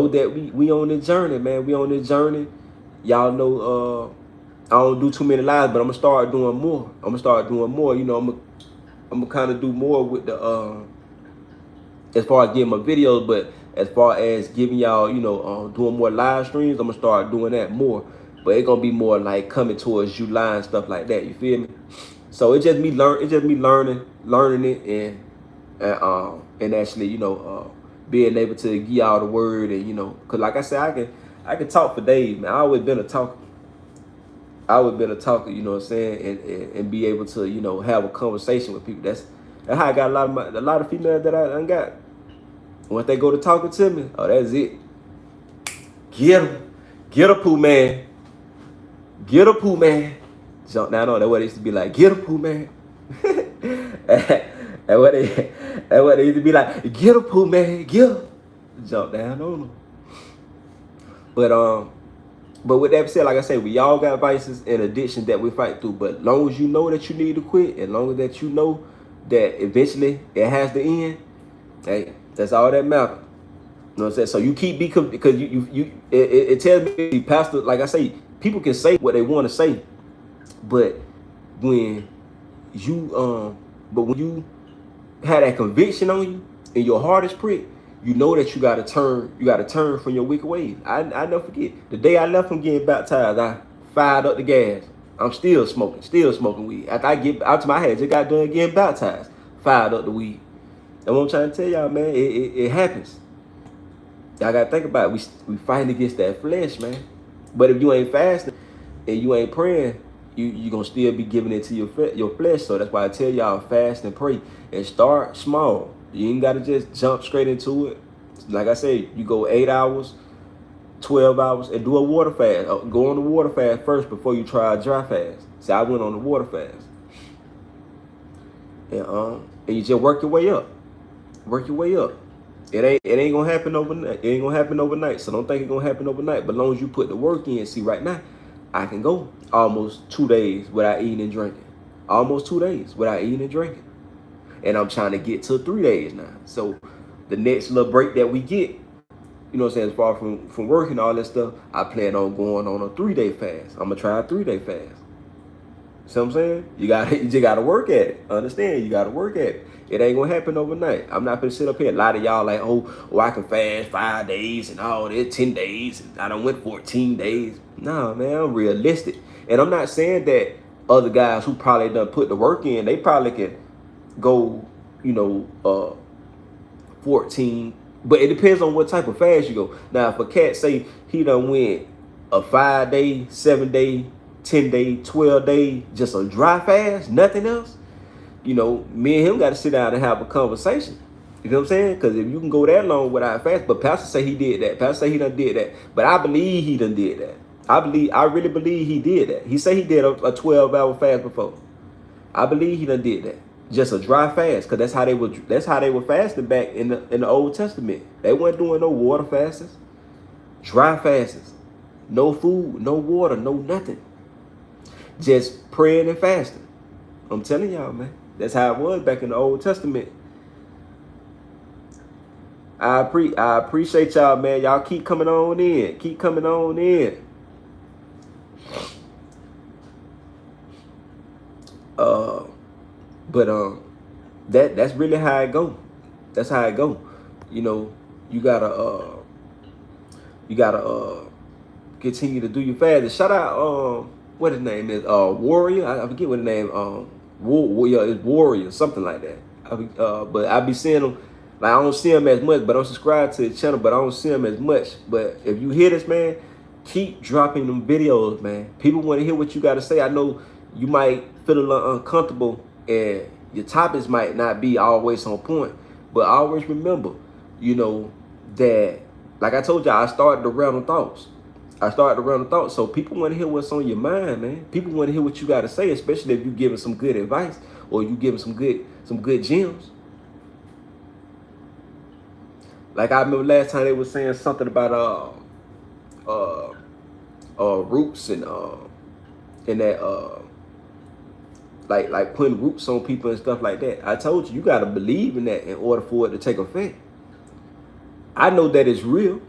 that we on the journey, man. We on the journey. Y'all know, I don't do too many lives, but I'm gonna start doing more. You know, I'm gonna kind of do more with the, as far as getting my videos, but as far as giving y'all, you know, doing more live streams, I'm gonna start doing that more. But it's gonna be more like coming towards July and stuff like that. You feel me? So it's just me learning it, and actually, you know, being able to give y'all the word, and you know, cause like I said, I can talk for days, man. I always been a talker. You know what I'm saying, and be able to, you know, have a conversation with people. That's how I got a lot of females that I got. Once they go to talking to me, oh, that's it. Get a poo man. Get a poo man. Jump down on that. What they used to be like. Get a poo man. That's what they used to be like. Get a poo man. Jump down on them. But with that said, like I said, we all got vices and addictions that we fight through. But long as you know that you need to quit, and long as that you know that eventually it has to end, hey, that's all that matters. You know what I'm saying? So you keep because it tells me, Pastor, like I say, people can say what they want to say, but when you have that conviction on you and your heart is pricked, you know that you gotta turn from your wicked ways. I never forget the day I left from getting baptized. I fired up the gas. I'm still smoking weed. After I get out to my head, just got done getting baptized, fired up the weed. That's what I'm trying to tell y'all, man. It happens. Y'all gotta think about it. We fighting against that flesh, man. But if you ain't fasting and you ain't praying, you gonna still be giving it to your flesh. So that's why I tell y'all, fast and pray and start small. You ain't gotta just jump straight into it. Like I said, you go 8 hours, 12 hours, and do a water fast. Go on the water fast first before you try a dry fast. See, I went on the water fast, and you just work your way up. Work your way up. It ain't gonna happen overnight. It ain't gonna happen overnight. So don't think it's gonna happen overnight. But as long as you put the work in, see, right now, I can go almost 2 days without eating and drinking. almost 2 days without eating and drinking. And I'm trying to get to 3 days now. So the next little break that we get, you know what I'm saying, as far from work and all that stuff, I plan on going on a 3-day fast. I'm gonna try a 3-day fast. See what I'm saying? You just gotta work at it. Understand? You gotta work at it. It ain't gonna happen overnight. I'm not gonna sit up here. A lot of y'all like, oh, I can fast 5 days and all this, 10 days. And I done went 14 days. Nah, man, I'm realistic. And I'm not saying that other guys who probably done put the work in, they probably can go, 14. But it depends on what type of fast you go. Now, if a cat say he done went a 5-day, 7-day, 10-day, 12-day, just a dry fast, nothing else, me and him got to sit down and have a conversation. You know what I'm saying? Because if you can go that long without fast, but Pastor say he did that. Pastor say he done did that. But I believe he done did that. I really believe he did that. He said he did a 12-hour fast before. I believe he done did that. Just a dry fast, because that's how they were fasting back in the Old Testament. They weren't doing no water fasts. Dry fasts. No food, no water, no nothing. Just praying and fasting. I'm telling y'all, man. That's how it was back in the Old Testament. I appreciate y'all, man. Y'all keep coming on in. Keep coming on in. But that's really how it go. That's how it go. You gotta continue to do your fast. Shout out what his name is, Warrior. I forget what his name Warrior is, Warrior, something like that. But I be seeing him, like I don't see him as much, but I'm subscribed to his channel, but I don't see him as much. But if you hear this, man, keep dropping them videos, man. People want to hear what you got to say. I know you might feel a little uncomfortable and your topics might not be always on point, but always remember, that, like I told y'all, I started the random thoughts. So people want to hear what's on your mind, man. People want to hear what you got to say, especially if you're giving some good advice or you giving some good gems. Like I remember last time they were saying something about roots and that like putting roots on people and stuff like that. I told you got to believe in that in order for it to take effect. I know that it's real.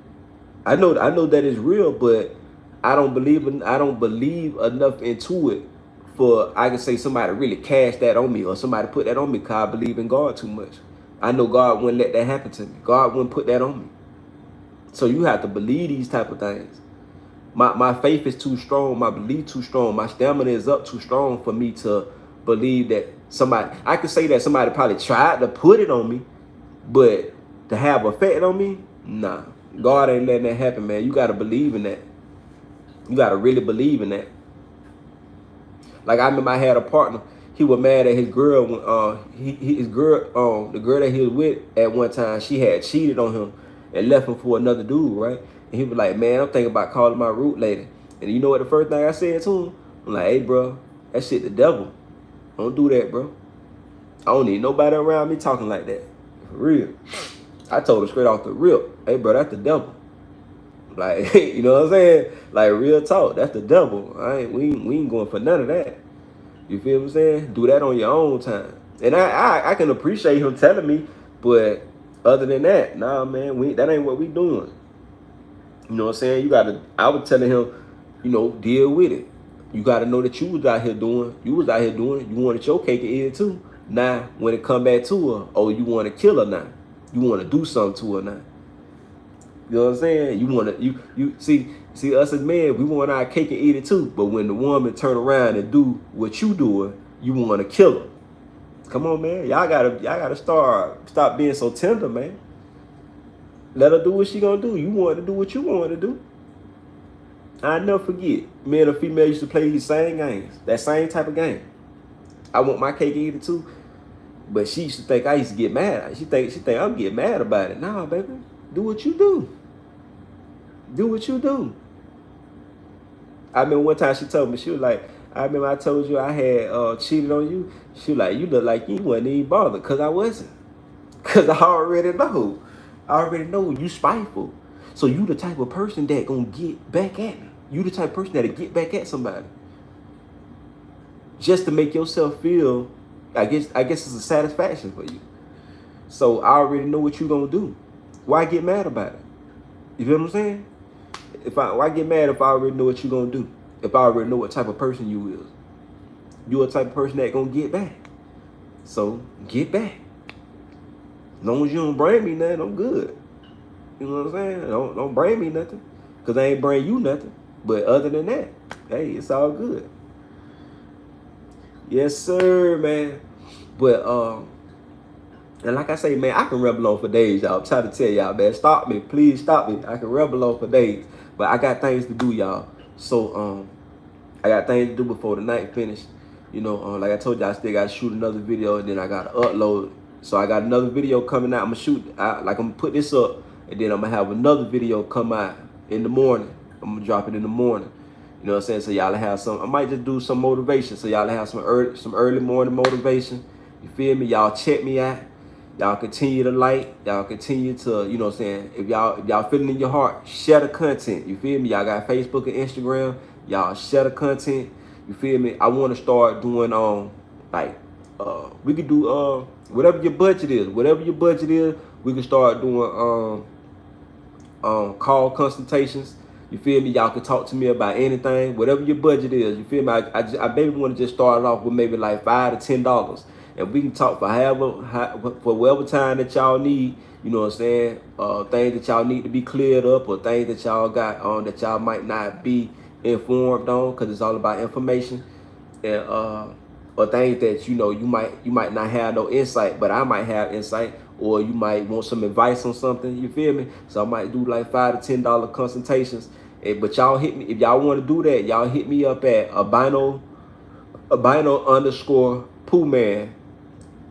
I know that it's real, but I don't believe enough into it for I can say somebody really cash that on me or somebody put that on me because I believe in God too much. I know God wouldn't let that happen to me. God wouldn't put that on me. So you have to believe these type of things. My faith is too strong. My belief too strong. My stamina is up too strong for me to believe that I could say that somebody probably tried to put it on me, but to have effect on me, nah. God ain't letting that happen, man. You got to believe in that. You got to really believe in that. Like I remember I had a partner. He was mad at his girl. The girl that he was with at one time, she had cheated on him and left him for another dude, right? And he was like, man, I'm thinking about calling my root lady. And you know what the first thing I said to him? I'm like, hey, bro, that shit the devil. Don't do that, bro. I don't need nobody around me talking like that. For real. I told her straight off the rip, hey, bro, that's the devil. Like, you know what I'm saying? Like, real talk, that's the devil. We ain't going for none of that. You feel what I'm saying? Do that on your own time. And I can appreciate him telling me, but other than that, nah, man, that ain't what we doing. You know what I'm saying? I was telling him, deal with it. You got to know that you was out here doing it. You wanted your cake and eat it too. Now, when it come back to her, oh, you want to kill her now. You want to do something to her now. You know what I'm saying? You want to, you see us as men, we want our cake and eat it too. But when the woman turn around and do what you doing, you want to kill her. Come on, man. Y'all gotta stop being so tender, man. Let her do what she gonna do. You want to do what you want to do. I never forget, me and a female used to play these same games. That same type of game. I want my cake and eat it too. But she used to think I used to get mad. She think I'm getting mad about it. Nah, baby. Do what you do. Do what you do. I remember one time she told me, she was like, I remember I told you I had cheated on you. She was like, you look like you wasn't even bothered. Because I wasn't. Because I already know. I already know you spiteful. So you the type of person that gonna get back at me. You the type of person that'll get back at somebody. just to make yourself feel, I guess it's a satisfaction for you. So I already know what you're gonna do. Why get mad about it? You feel what I'm saying? Why get mad if I already know what you're gonna do? If I already know what type of person you is. You're a type of person that gonna get back. So get back. As long as you don't bring me nothing, I'm good. You know what I'm saying? Don't bring me nothing. Cause I ain't bring you nothing. But other than that, hey, it's all good. Yes, sir, man. But and like I say, man, I can rebel on for days, y'all. I'm trying to tell y'all, man. Stop me. Please stop me. I can rebel on for days. But I got things to do, y'all. So I got things to do before the night finish. You know, like I told you, I still got to shoot another video, and then I got to upload. So I got another video coming out. I'm going to put this up, and then I'm going to have another video come out in the morning. I'm going to drop it in the morning. You know what I'm saying? So y'all have some, I might just do some motivation. So y'all have some early morning motivation. You feel me? Y'all check me out. Y'all continue to like. Y'all continue to, you know what I'm saying? If y'all feeling in your heart, share the content. You feel me? Y'all got Facebook and Instagram. Y'all share the content. You feel me? I want to start doing we could do whatever your budget is. Whatever your budget is, we can start doing call consultations. You feel me? Y'all can talk to me about anything, whatever your budget is. You feel me? I maybe want to just start it off with maybe like $5 to $10, and we can talk for whatever time that y'all need. You know what I'm saying? Things that y'all need to be cleared up, or things that y'all got on that y'all might not be informed on, because it's all about information, and or things that you might not have no insight, but I might have insight. Or you might want some advice on something, you feel me? So I might do like $5 to $10 consultations. But y'all hit me, if y'all want to do that, y'all hit me up at albino underscore Pooh Man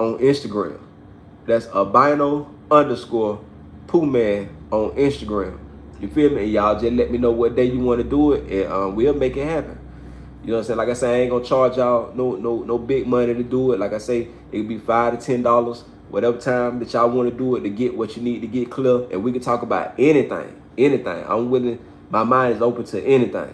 on Instagram. That's albino underscore Pooh Man on Instagram. You feel me? And y'all just let me know what day you want to do it, and we'll make it happen. You know what I'm saying? Like I say, I ain't gonna charge y'all no big money to do it. Like I say, it could be $5 to $10. Whatever time that y'all want to do it to get what you need to get clear, and we can talk about anything. I'm willing. My mind is open to anything.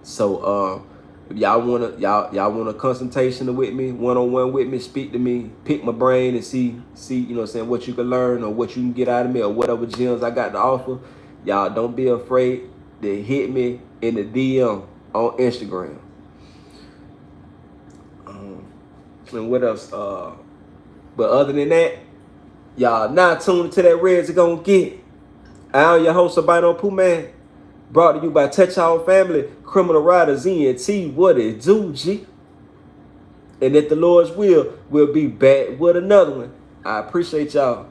So if y'all want a consultation with me, one-on-one with me, speak to me, pick my brain and see you know what I'm saying, what you can learn or what you can get out of me, or whatever gems I got to offer. Y'all don't be afraid to hit me in the DM on Instagram. And what else? But other than that, y'all not tuned to that Reds are gonna get. I'm your host, Albino Pooh Man, brought to you by Touch Our Family, Criminal Riders, ENT, what it do, G? And if the Lord's will, we'll be back with another one. I appreciate y'all.